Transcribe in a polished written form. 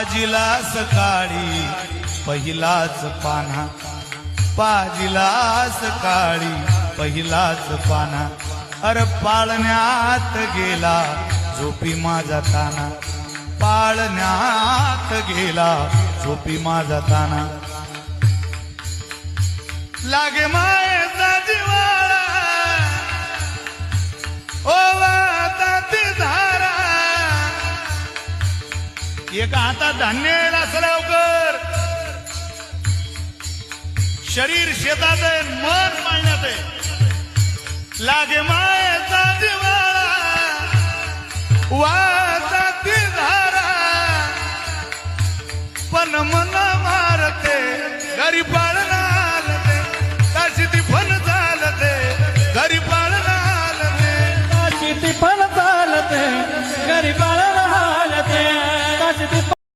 पाजिला सकाळी पहिलाच पाना, पाजिला सकाळी पहिलाच पाना, अरे पाळण्यात गेला झोपी माझा ताना, पाळण्यात गेला झोपी माझा ताना. लागे मायेचा जिवाळा ओवाताती धारा, एका हातात धान्य असं लवकर, शरीर शेतात आहे, मन मांडण्यात आहे. लागे मायेचा जिवाळा वाताती धारा, पण मन मारते घरी पाळ